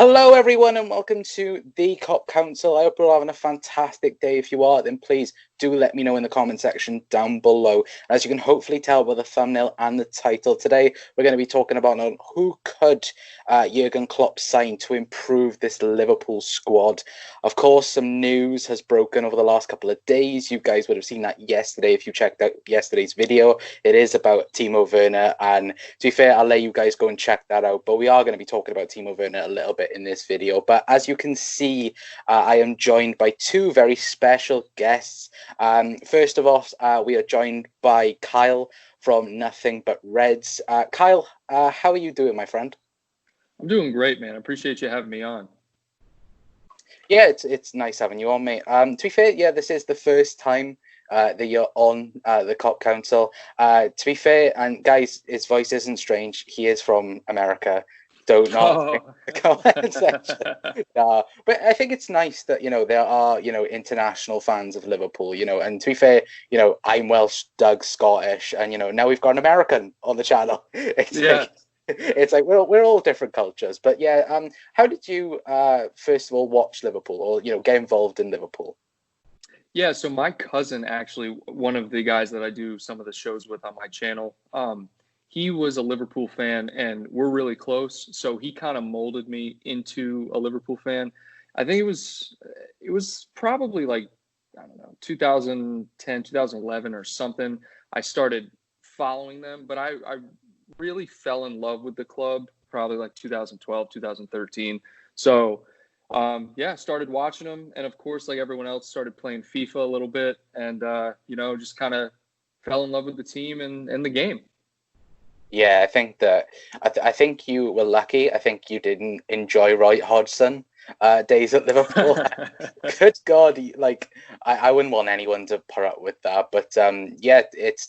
Hello, everyone, and welcome to the Cop Council. I hope you're all having a fantastic day. If you are, then please do let me know in the comment section down below. As you can hopefully tell by the thumbnail and the title, today we're going to be talking about who could Jurgen Klopp sign to improve this Liverpool squad. Of course, some news has broken over the last couple of days. You guys would have seen that yesterday if you checked out yesterday's video. It is about Timo Werner, and to be fair, I'll let you guys go and check that out. But we are going to be talking about Timo Werner a little bit in this video. But as you can see, I am joined by two very special guests. First of all, we are joined by Kyle from Nothing But Reds. Kyle, how are you doing, my friend? I'm doing great, man. I appreciate you having me on. Yeah, it's nice having you on, mate. To be fair, yeah, this is the first time that you're on the Cop Council. To be fair, and guys, his voice isn't strange. He is from America. Don't not the comment section. But I think it's nice that there are international fans of Liverpool. And to be fair, I'm Welsh, Doug's Scottish, and now we've got an American on the channel. It's like we're all different cultures. But yeah, how did you first of all watch Liverpool, or get involved in Liverpool? Yeah, so my cousin, actually, one of the guys that I do some of the shows with on my channel, he was a Liverpool fan, and we're really close. So he kind of molded me into a Liverpool fan. I think it was probably like, I don't know, 2010, 2011 or something. I started following them, but I really fell in love with the club probably like 2012, 2013. So started watching them, and of course, like everyone else, started playing FIFA a little bit, and just kind of fell in love with the team and the game. Yeah, I think that I think you were lucky. I think you didn't enjoy Roy Hodgson days at Liverpool. Good God, I wouldn't want anyone to put up with that. But yeah,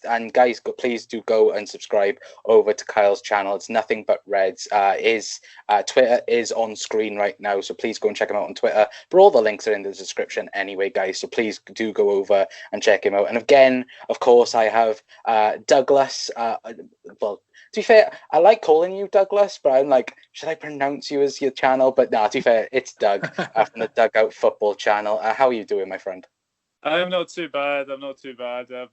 and guys, please do go and subscribe over to Kyle's channel. It's Nothing But Reds. Twitter is on screen right now, so please go and check him out on Twitter. But all the links are in the description anyway, guys. So please do go over and check him out. And again, of course, I have Douglas. To be fair, I like calling you Douglas, but I'm like, should I pronounce you as your channel? But no, to be fair, it's Doug from the Dugout Football channel. How are you doing, my friend? I'm not too bad. I've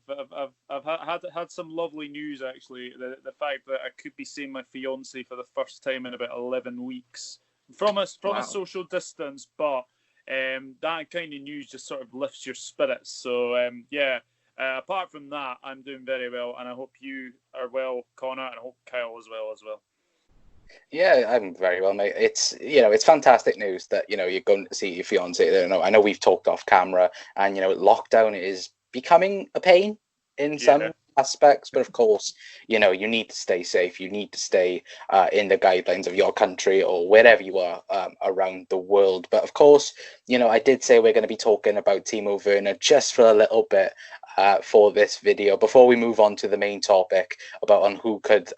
had some lovely news, actually. The fact that I could be seeing my fiance for the first time in about 11 weeks from a social distance, but that kind of news just sort of lifts your spirits. So apart from that, I'm doing very well, and I hope you are well, Connor, and I hope Kyle is well as well. Yeah, I'm very well, mate. It's fantastic news that you're going to see your fiance. I know we've talked off camera, and lockdown is becoming a pain in some aspects, but of course, you need to stay safe. You need to stay in the guidelines of your country or wherever you are around the world. But of course, I did say we're going to be talking about Timo Werner just for a little bit for this video before we move on to the main topic about on who could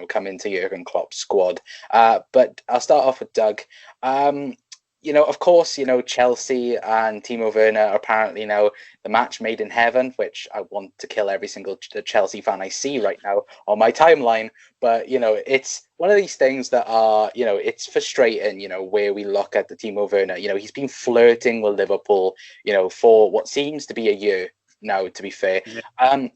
come into Jurgen Klopp's squad. But I'll start off with Doug. Of course, Chelsea and Timo Werner are apparently now the match made in heaven, which I want to kill every single Chelsea fan I see right now on my timeline. But, it's one of these things that are, it's frustrating, where we look at the Timo Werner. He's been flirting with Liverpool, for what seems to be a year now, to be fair. Yeah.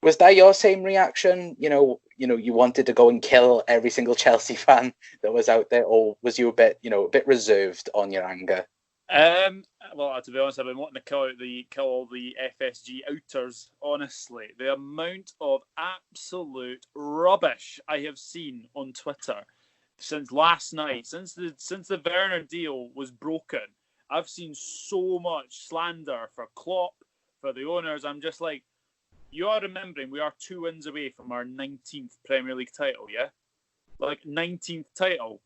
Was that your same reaction? You wanted to go and kill every single Chelsea fan that was out there, or was you a bit reserved on your anger? Well, to be honest, I've been wanting to kill all the FSG outers. Honestly, the amount of absolute rubbish I have seen on Twitter since last night, since the Werner deal was broken, I've seen so much slander for Klopp, for the owners. I'm just like, you are remembering we are 2 wins away from our 19th Premier League title, yeah? Like, 19th title.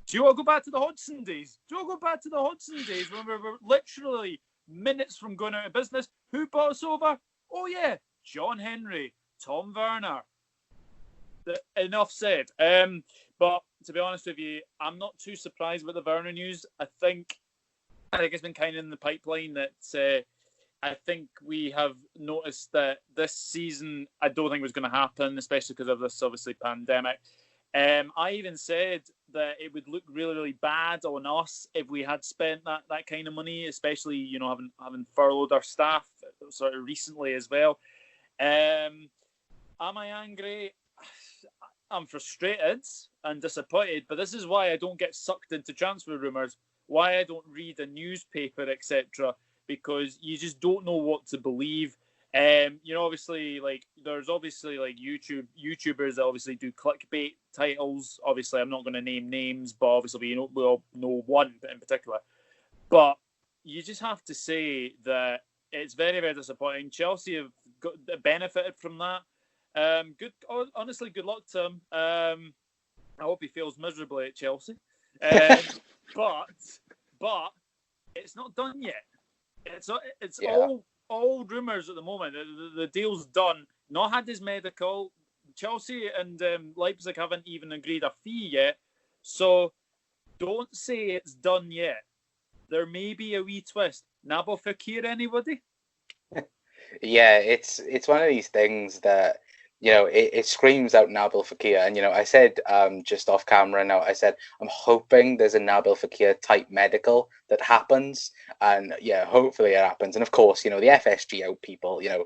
Do you want to go back to the Hodgson days? When we were literally minutes from going out of business? Who bought us over? Oh, yeah, John Henry, Tom Werner. Enough said. But to be honest with you, I'm not too surprised with the Werner news. I think it's been kind of in the pipeline that... I think we have noticed that this season, I don't think was going to happen, especially because of this, obviously, pandemic. I even said that it would look really, really bad on us if we had spent that kind of money, especially, you know, having furloughed our staff sort of recently as well. Am I angry? I'm frustrated and disappointed, but this is why I don't get sucked into transfer rumours, why I don't read a newspaper, etc., because you just don't know what to believe. You know, obviously, like, there's obviously, like, YouTubers that obviously do clickbait titles. Obviously, I'm not going to name names, but obviously we all know one in particular. But you just have to say that it's very, very disappointing. Chelsea have benefited from that. Honestly, good luck to him. I hope he fails miserably at Chelsea. But it's not done yet. It's all rumours at the moment. The deal's done. Not had his medical. Chelsea and Leipzig haven't even agreed a fee yet. So don't say it's done yet. There may be a wee twist. Nabil Fekir, anybody? Yeah, it's one of these things that, you know, it screams out Nabil Fekir. And, you know, I said just off camera now, I said, I'm hoping there's a Nabil Fekir type medical that happens. And yeah, hopefully it happens. And of course, you know, the FSG out people, you know,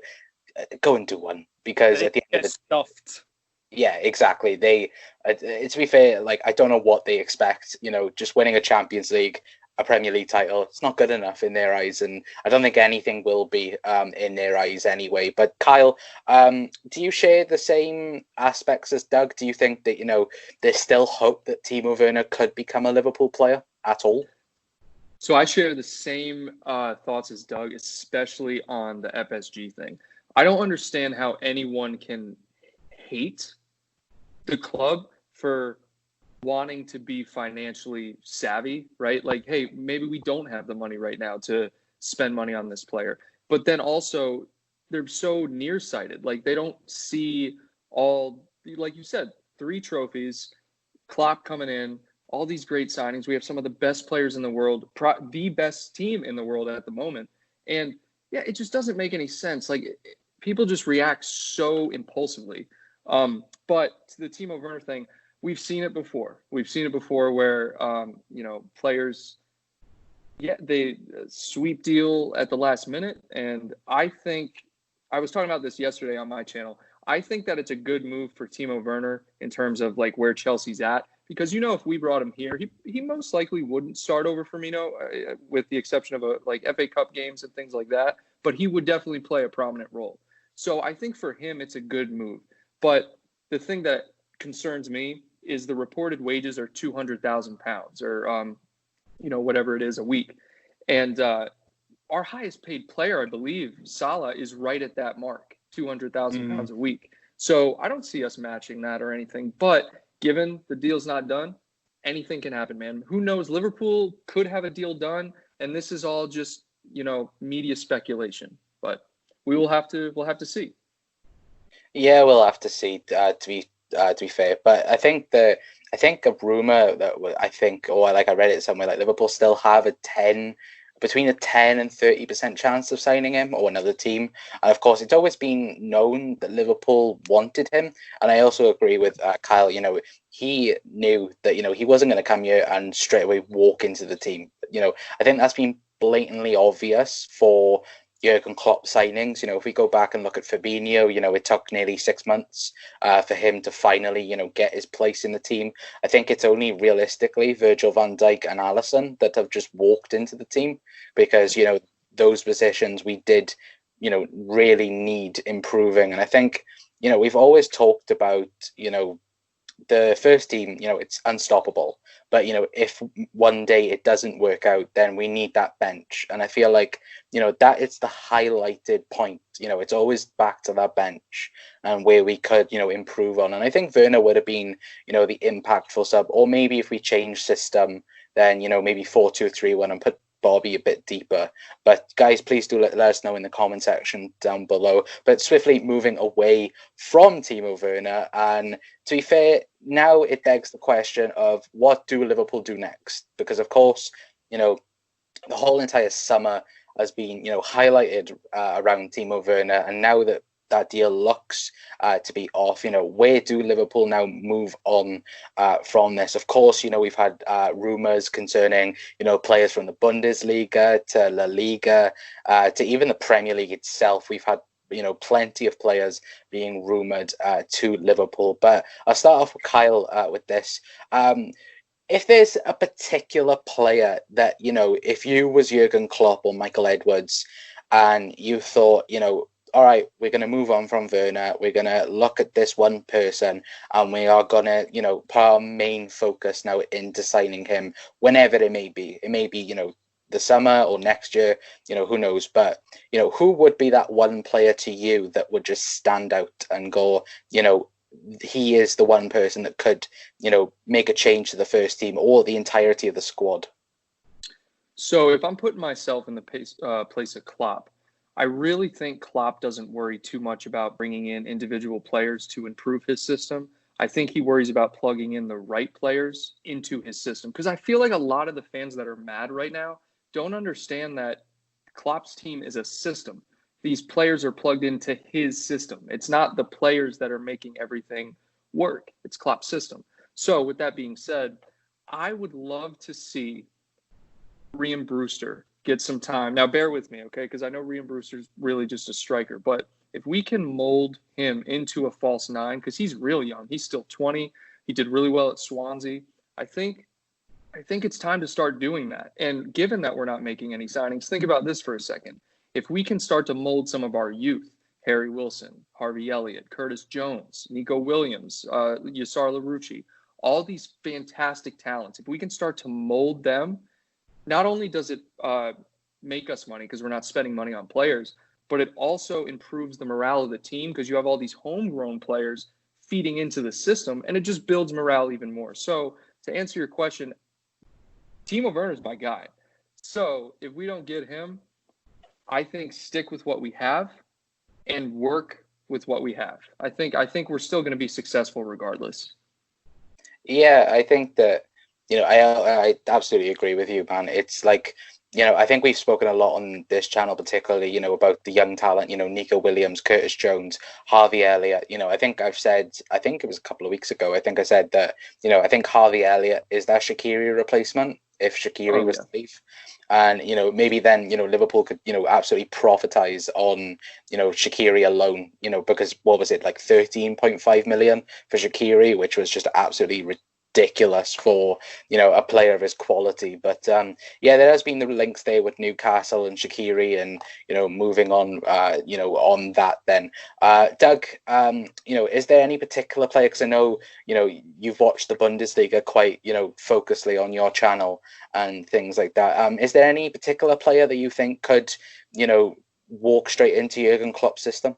go and do one, because at the end of the stuffed. Yeah, exactly. They, to be fair, like, I don't know what they expect. You know, just winning a Champions League, a Premier League title, it's not good enough in their eyes, and I don't think anything will be in their eyes anyway. But Kyle, do you share the same aspects as Doug? Do you think that, you know, there's still hope that Timo Werner could become a Liverpool player at all? So I share the same thoughts as Doug, especially on the FSG thing. I don't understand how anyone can hate the club for wanting to be financially savvy, right? Like, hey, maybe we don't have the money right now to spend money on this player. But then also, they're so nearsighted. Like, they don't see all, like you said, 3 trophies, Klopp coming in, all these great signings. We have some of the best players in the world, the best team in the world at the moment. And yeah, it just doesn't make any sense. Like, people just react so impulsively. But to the Timo Werner thing, we've seen it before. We've seen it before where, you know, players, they sweep deal at the last minute. And I think, I was talking about this yesterday on my channel, I think that it's a good move for Timo Werner in terms of, like, where Chelsea's at. Because, you know, if we brought him here, he most likely wouldn't start over Firmino, with the exception of like FA Cup games and things like that. But he would definitely play a prominent role. So I think for him, it's a good move. But the thing that concerns me is the reported wages are £200,000 or, you know, whatever it is a week. And our highest paid player, I believe, Salah, is right at that mark, £200,000 a week. So I don't see us matching that or anything. But given the deal's not done, anything can happen, man. Who knows? Liverpool could have a deal done, and this is all just, you know, media speculation. But we'll have to see. Yeah, we'll have to see. To be fair, but I think a rumor that I read it somewhere, like Liverpool still have between a 10 and 30% chance of signing him or another team. And of course, it's always been known that Liverpool wanted him. And I also agree with Kyle. You know, he knew that, you know, he wasn't going to come here and straight away walk into the team. You know, I think that's been blatantly obvious for Jurgen Klopp signings. You know, if we go back and look at Fabinho, you know, it took nearly 6 months for him to finally, you know, get his place in the team. I think it's only realistically Virgil van Dijk and Alisson that have just walked into the team, because, you know, those positions we did, you know, really need improving. And I think, you know, we've always talked about, you know, the first team, you know, it's unstoppable. But, you know, if one day it doesn't work out, then we need that bench. And I feel like, you know, that it's the highlighted point. You know, it's always back to that bench and where we could, you know, improve on. And I think Werner would have been, you know, the impactful sub. Or maybe if we change system, then, you know, maybe 4-2-3-1 and put Bobby a bit deeper. But guys, please do let us know in the comment section down below. But swiftly moving away from Timo Werner, and to be fair, now it begs the question of what do Liverpool do next? Because of course, you know, the whole entire summer has been, you know, highlighted around Timo Werner, and now that that deal looks to be off. Where do Liverpool now move on from this? Of course, we've had rumours concerning, players from the Bundesliga to La Liga to even the Premier League itself. We've had plenty of players being rumoured to Liverpool. But I'll start off with Kyle with this. If there's a particular player that, if you was Jurgen Klopp or Michael Edwards and you thought, all right, we're going to move on from Werner, we're going to look at this one person and we are going to, put our main focus now into signing him whenever it may be. It may be, the summer or next year, who knows? But, who would be that one player to you that would just stand out and go, he is the one person that could, make a change to the first team or the entirety of the squad? So if I'm putting myself in the place of Klopp, I really think Klopp doesn't worry too much about bringing in individual players to improve his system. I think he worries about plugging in the right players into his system. Because I feel like a lot of the fans that are mad right now don't understand that Klopp's team is a system. These players are plugged into his system. It's not the players that are making everything work. It's Klopp's system. So with that being said, I would love to see Ryan Brewster get some time. Now, bear with me, okay? Because I know Ryan Brewster's really just a striker. But if we can mold him into a false nine, because he's real young. He's still 20. He did really well at Swansea. I think it's time to start doing that. And given that we're not making any signings, think about this for a second. If we can start to mold some of our youth, Harry Wilson, Harvey Elliott, Curtis Jones, Nico Williams, Yasar Larouci, all these fantastic talents, if we can start to mold them, not only does it make us money because we're not spending money on players, but it also improves the morale of the team because you have all these homegrown players feeding into the system, and it just builds morale even more. So to answer your question, Timo Werner's my guy. So if we don't get him, I think stick with what we have and work with what we have. I think we're still going to be successful regardless. Yeah, I think that, I absolutely agree with you, man. It's like, I think we've spoken a lot on this channel, particularly, about the young talent, Nico Williams, Curtis Jones, Harvey Elliott. I think it was a couple of weeks ago, I think I said that, I think Harvey Elliott is that Shaqiri replacement if Shaqiri was to leave. And, maybe then, Liverpool could, absolutely profitize on, Shaqiri alone, because what was it, like 13.5 million for Shaqiri, which was just absolutely ridiculous for, a player of his quality. But, there has been the links there with Newcastle and Shaqiri and, moving on, on that then. Doug, is there any particular player, because I know, you've watched the Bundesliga quite, focusedly on your channel and things like that. Is there any particular player that you think could, walk straight into Jurgen Klopp's system?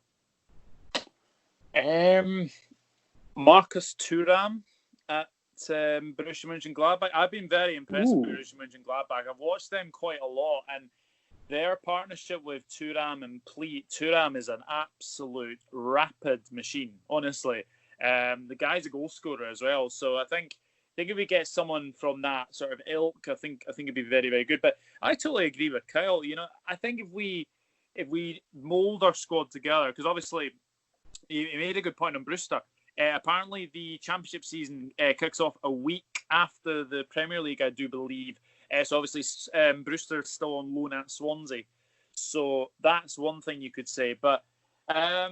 Marcus Thuram at Borussia Mönchengladbach. I've been very impressed with Borussia Mönchengladbach. I've watched them quite a lot, and their partnership with Thuram and Pleat. Thuram is an absolute rapid machine, honestly. The guy's a goal scorer as well, so I think if we get someone from that sort of ilk, I think it'd be very, very good. But I totally agree with Kyle. I think if we mold our squad together, because obviously you made a good point on Brewster. Apparently, the championship season kicks off a week after the Premier League, I do believe. So obviously, Brewster's still on loan at Swansea. So that's one thing you could say. But at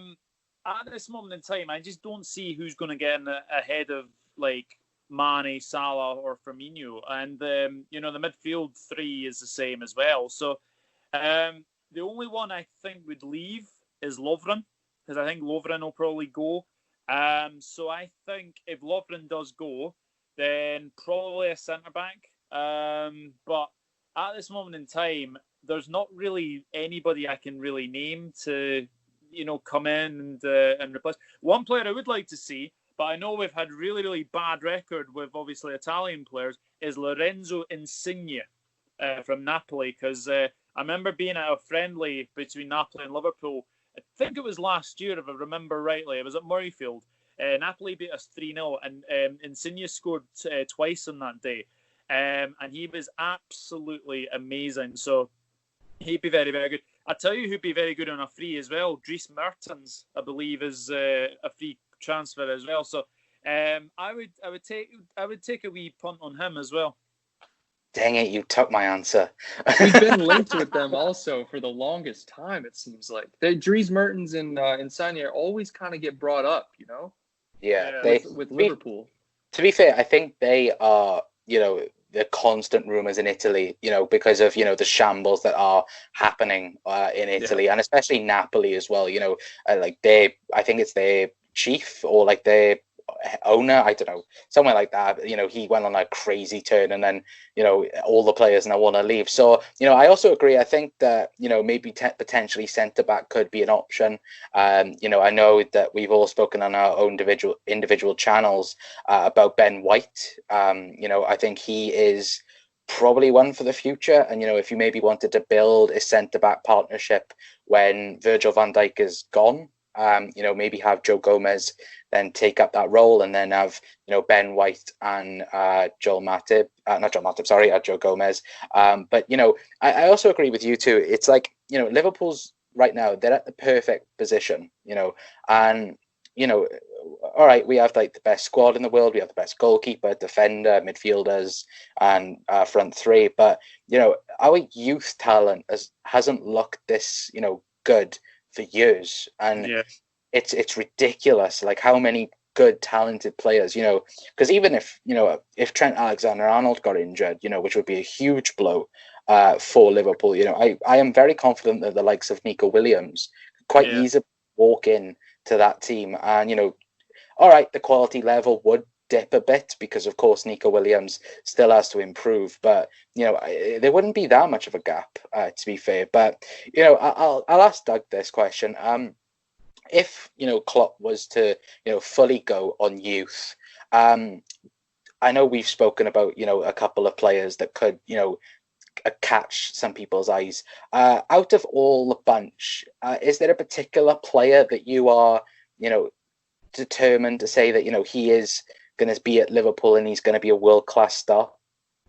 this moment in time, I just don't see who's going to get ahead of like Mane, Salah, or Firmino. And the midfield three is the same as well. So the only one I think would leave is Lovren, because I think Lovren will probably go. So I think if Lovren does go, then probably a centre-back. But at this moment in time, there's not really anybody I can really name to, come in and replace. One player I would like to see, but I know we've had really, really bad record with obviously Italian players, is Lorenzo Insigne from Napoli. Because I remember being at a friendly between Napoli and Liverpool. I think it was last year, if I remember rightly. It was at Murrayfield. Napoli beat us 3-0, and Insigne scored twice on that day. And he was absolutely amazing. So he'd be very, very good. I tell you who'd be very good on a free as well. Dries Mertens, I believe, is a free transfer as well. So I would take a wee punt on him as well. Dang it, you took my answer. We've been linked with them also for the longest time, it seems like. Dries Mertens and Insigne always kind of get brought up, you know? Yeah, with Liverpool. To be fair, I think they are, the constant rumours in Italy, because of, the shambles that are happening in Italy, and especially Napoli as well, I think it's their chief or like their owner, I don't know, somewhere like that. He went on a crazy turn, and then all the players now want to leave. So I also agree. I think that maybe potentially centre back could be an option. I know that we've all spoken on our own individual channels about Ben White. I think he is probably one for the future. And if you maybe wanted to build a centre back partnership when Virgil van Dijk is gone. Maybe have Joe Gomez then take up that role, and then have Ben White and Joe Gomez. But I also agree with you too. It's like Liverpool's right now, they're at the perfect position. And all right, we have like the best squad in the world. We have the best goalkeeper, defender, midfielders, and front three. But our youth talent hasn't looked this good for years, and it's ridiculous like how many good talented players, because even if Trent Alexander-Arnold got injured, which would be a huge blow for Liverpool, I am very confident that the likes of Nico Williams quite easily walk in to that team, and all right, the quality level would dip a bit because of course Nico Williams still has to improve, but there wouldn't be that much of a gap to be fair. But I'll ask Doug this question. If Klopp was to fully go on youth, I know we've spoken about a couple of players that could catch some people's eyes. Out of all the bunch, is there a particular player that you are determined to say that he is going to be at Liverpool and he's going to be a world-class star?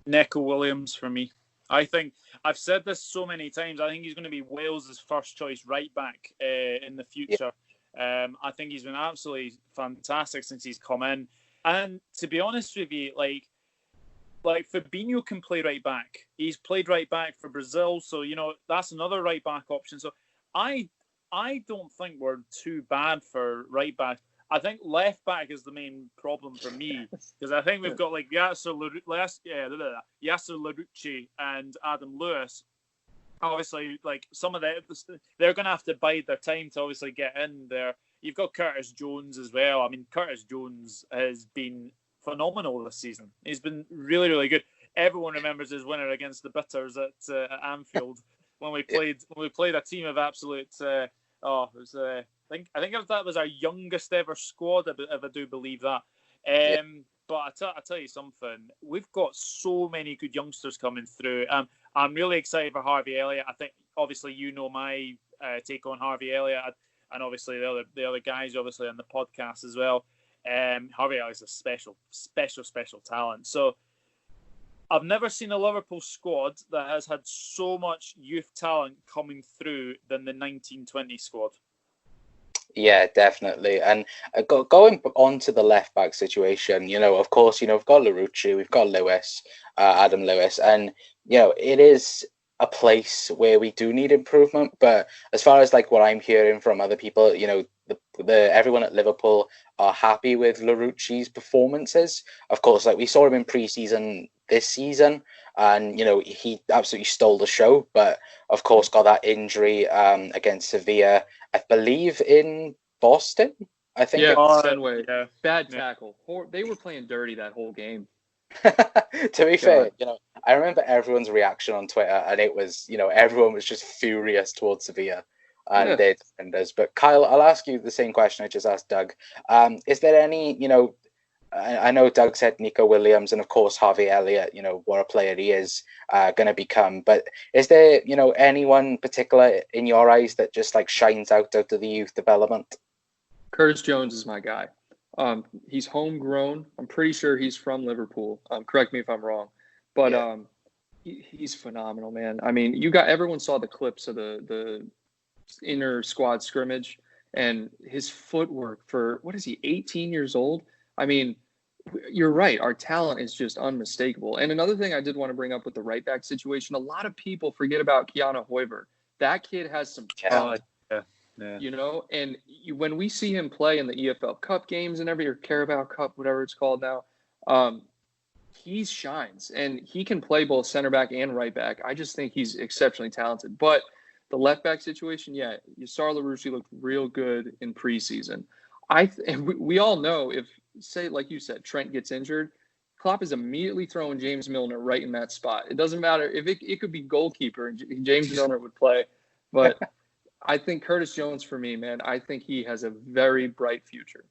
Neco Williams for me. I think I've said this so many times. I think he's going to be Wales's first choice right back in the future. I think he's been absolutely fantastic since he's come in. And to be honest with you, like Fabinho can play right back. He's played right back for Brazil, so that's another right back option. So I don't think we're too bad for right back. I think left back is the main problem for me, because I think we've got like Yasser Larouci and Adam Lewis. Obviously, like some of they're going to have to bide their time to obviously get in there. You've got Curtis Jones as well. I mean, Curtis Jones has been phenomenal this season. He's been really, really good. Everyone remembers his winner against the Bitters at Anfield when we played a team of absolute. I think that was our youngest ever squad, if I do believe that. But I tell you something, we've got so many good youngsters coming through. I'm really excited for Harvey Elliott. I think obviously my take on Harvey Elliott, and obviously the other guys obviously on the podcast as well. Harvey Elliott's a special talent. So I've never seen a Liverpool squad that has had so much youth talent coming through than the 1920 squad. Yeah, definitely. And going on to the left back situation, of course, we've got Larouci, we've got Lewis, Adam Lewis, and it is a place where we do need improvement. But as far as like what I'm hearing from other people, everyone at Liverpool are happy with Larouci's performances. Of course, like we saw him in pre-season this season, and he absolutely stole the show. But of course, got that injury against Sevilla, I believe in Boston. I think. Yeah, Fenway. Yeah. Bad tackle. They were playing dirty that whole game. To be fair, I remember everyone's reaction on Twitter, and it was, everyone was just furious towards Sevilla and their defenders. But Kyle, I'll ask you the same question I just asked Doug. Is there any, I know Doug said Nico Williams, and of course Harvey Elliott, what a player he is going to become. But is there, anyone particular in your eyes that just like shines out of the youth development? Curtis Jones is my guy. He's homegrown. I'm pretty sure he's from Liverpool. Correct me if I'm wrong, but He's phenomenal, man. I mean, everyone saw the clips of the inner squad scrimmage, and his footwork for, what is he, 18 years old? I mean, you're right. Our talent is just unmistakable. And another thing I did want to bring up with the right back situation, a lot of people forget about Keanu Hoiberg. That kid has some talent. Yeah. And when we see him play in the EFL Cup games and or Carabao Cup, whatever it's called now, he shines, and he can play both center back and right back. I just think he's exceptionally talented. But the left back situation, Yasar Larouche looked real good in preseason. And we all know, if, say, like you said, Trent gets injured, Klopp is immediately throwing James Milner right in that spot. It doesn't matter if it could be goalkeeper, and James Milner would play. But I think Curtis Jones, for me, man, I think he has a very bright future.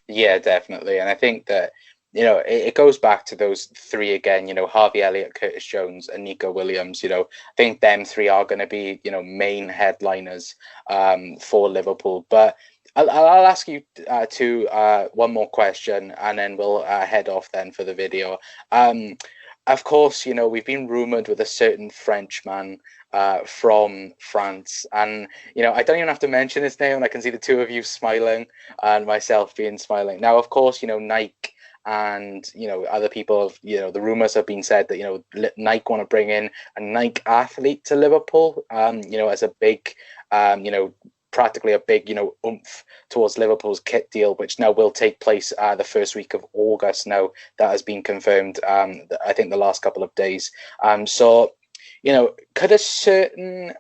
Yeah, definitely. And I think that, it goes back to those three again, Harvey Elliott, Curtis Jones, and Nico Williams. I think them three are going to be, main headliners for Liverpool. But I'll ask you one more question, and then we'll head off then for the video. Of course, we've been rumoured with a certain Frenchman from France, and I don't even have to mention his name, and I can see the two of you smiling and myself being smiling. Now, of course, Nike and other people have, the rumours have been said that Nike want to bring in a Nike athlete to Liverpool, as a big, practically a big, oomph towards Liverpool's kit deal, which now will take place the first week of August. Now that has been confirmed, I think the last couple of days. So, could a certain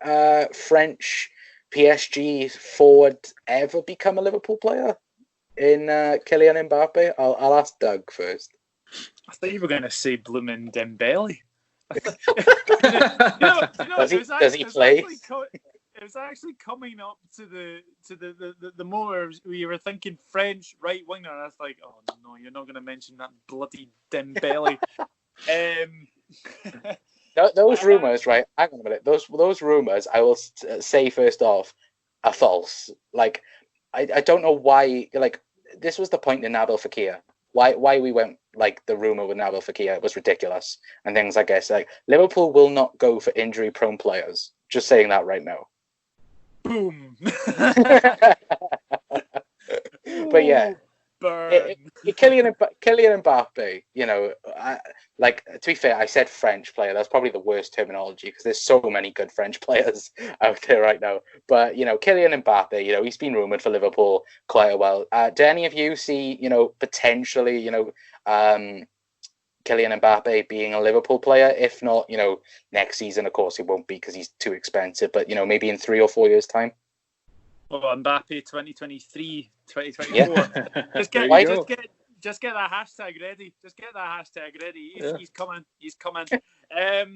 French PSG forward ever become a Liverpool player in Kylian Mbappe? I'll ask Doug first. I thought you were going to say blooming Dembele. Does he play? It was actually coming up to the moment where you were thinking French right winger, and I was like, oh no, you're not going to mention that bloody Dembele. Those rumours, right? Hang on a minute. Those rumours, I will say first off, are false. Like, I don't know why. Like, this was the point in Nabil Fekir. Why we went like the rumour with Nabil Fekir was ridiculous and things. I guess like Liverpool will not go for injury-prone players. Just saying that right now. Boom. But yeah. Burn. Kylian Mbappe, to be fair, I said French player. That's probably the worst terminology because there's so many good French players out there right now. But, Kylian Mbappe, he's been rumoured for Liverpool quite a while. Do any of you see, potentially, Kylian Mbappe being a Liverpool player? If not, next season, of course, he won't be because he's too expensive. But, maybe in 3 or 4 years' time. Well, Mbappe 2023, 2024. Yeah. Just get that hashtag ready. He's coming. He's coming. I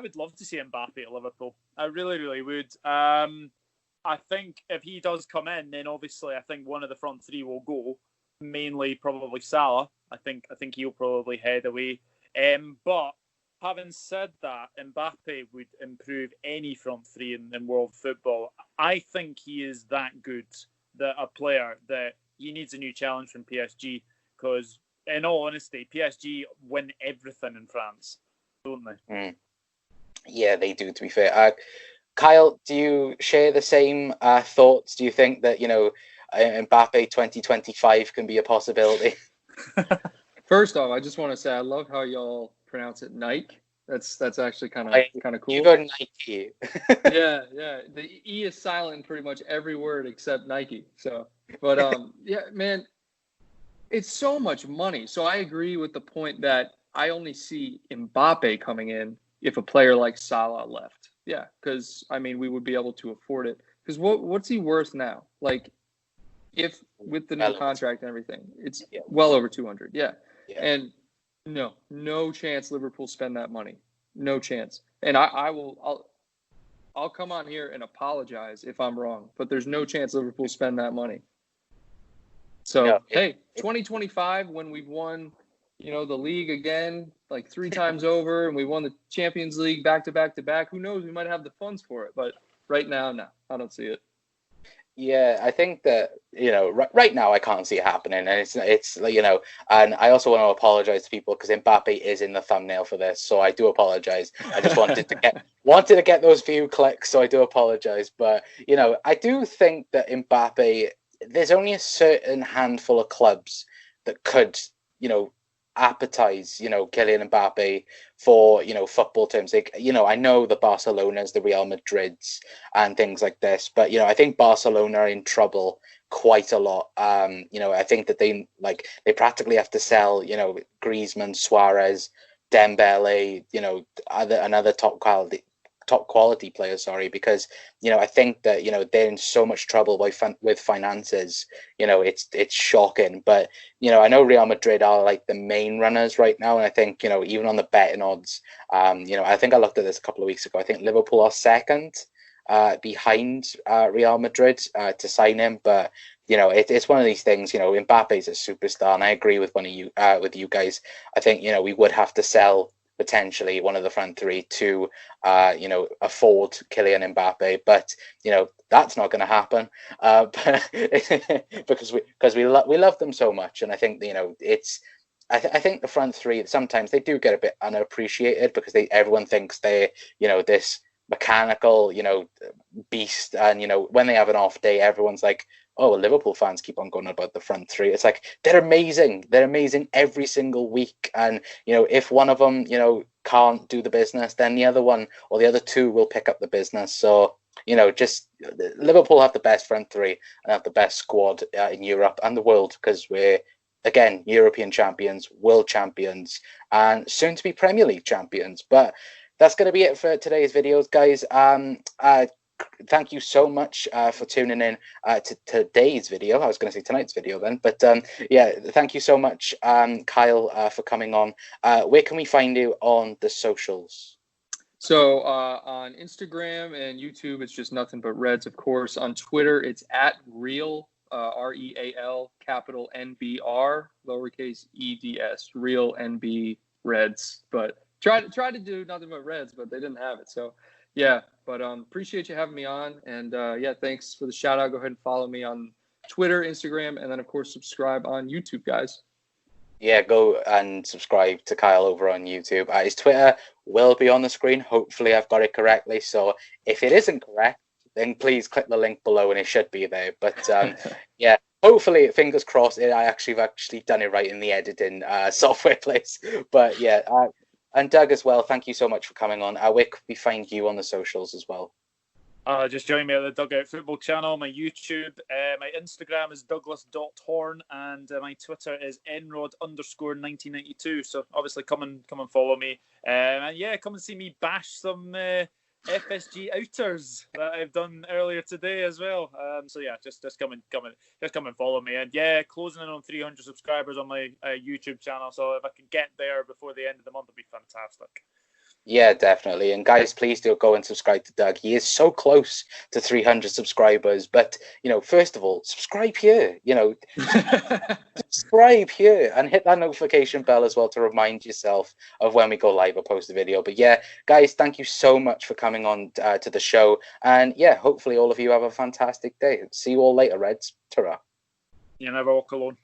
would love to see Mbappe at Liverpool. I really, really would. I think if he does come in, then obviously I think one of the front three will go. Mainly probably Salah. I think he'll probably head away. But having said that, Mbappe would improve any front three in world football. I think he is that good, that a player that he needs a new challenge from PSG, because in all honesty, PSG win everything in France, don't they? Yeah, they do, to be fair. Kyle, do you share the same thoughts? Do you think that, Mbappe 2025 can be a possibility? First off, I just want to say I love how y'all pronounce it Nike. That's actually kind of cool. You go Nike. yeah. The E is silent in pretty much every word except Nike. So, but yeah, man, it's so much money. So I agree with the point that I only see Mbappe coming in if a player like Salah left. Yeah, because we would be able to afford it. Because what's he worth now? Like, if with the new contract and everything, it's well over 200. Yeah. And no chance Liverpool spend that money. No chance. And I'll come on here and apologize if I'm wrong, but there's no chance Liverpool spend that money. So, hey, 2025, when we've won, the league again, like 3 times over, and we won the Champions League back to back to back, who knows? We might have the funds for it. But right now, no, I don't see it. Yeah, I think that, right now I can't see it happening, and it's and I also want to apologize to people because Mbappe is in the thumbnail for this, so I do apologize. I just wanted to get those few clicks, so I do apologize. But I do think that Mbappe, there's only a certain handful of clubs that could, appetize, Kylian Mbappe for, football terms. Like, I know the Barcelonas, the Real Madrids, and things like this, but I think Barcelona are in trouble quite a lot. I think that they practically have to sell, Griezmann, Suarez, Dembele, another top quality players, sorry, because I think that they're in so much trouble with finances. It's shocking. But I know Real Madrid are like the main runners right now, and I think even on the betting odds, I think I looked at this a couple of weeks ago. I think Liverpool are second, behind Real Madrid to sign him, but it's one of these things. Mbappe's a superstar, and I agree with with you guys. I think we would have to sell potentially one of the front three to afford Kylian Mbappe, but that's not going to happen because we love them so much, and I think I think the front three sometimes they do get a bit unappreciated because everyone thinks they're this mechanical beast, and when they have an off day, everyone's like, oh, Liverpool fans keep on going about the front three. It's like they're amazing every single week, and if one of them can't do the business, then the other one or the other two will pick up the business. So just Liverpool have the best front three and have the best squad in Europe and the world, because we're, again, European champions, world champions, and soon to be Premier League champions. But that's going to be it for today's videos, guys. Thank you so much for tuning in to today's video. I was going to say tonight's video then, but yeah, thank you so much, Kyle, for coming on. Where can we find you on the socials? So on Instagram and YouTube, it's just nothing but Reds, of course. On Twitter, it's at Real, REAL, capital NBR, lowercase EDS, Real NB Reds. But try to do nothing but Reds, but they didn't have it. So yeah, but appreciate you having me on, and yeah, thanks for the shout out. Go ahead and follow me on Twitter, Instagram, and then of course subscribe on YouTube, guys. Yeah, go and subscribe to Kyle over on YouTube. His Twitter will be on the screen. Hopefully I've got it correctly. So if it isn't correct, then please click the link below and it should be there. But yeah, hopefully, fingers crossed, I've actually done it right in the editing software place. But yeah, and Doug as well, thank you so much for coming on. Where can we find you on the socials as well? Just join me at the Dugout Football channel, my YouTube, my Instagram is Douglas.horn, and my Twitter is Enrod_1992. So obviously come and follow me. And yeah, come and see me bash some FSG outers that I've done earlier today as well. So yeah, just come and follow me. And yeah, closing in on 300 subscribers on my YouTube channel. So if I can get there before the end of the month, it'd be fantastic. Yeah, definitely. And guys, please do go and subscribe to Doug. He is so close to 300 subscribers. But, first of all, subscribe here. Subscribe here and hit that notification bell as well to remind yourself of when we go live or post a video. But yeah, guys, thank you so much for coming on to the show. And yeah, hopefully all of you have a fantastic day. See you all later, Reds. Ta-ra. You never walk alone.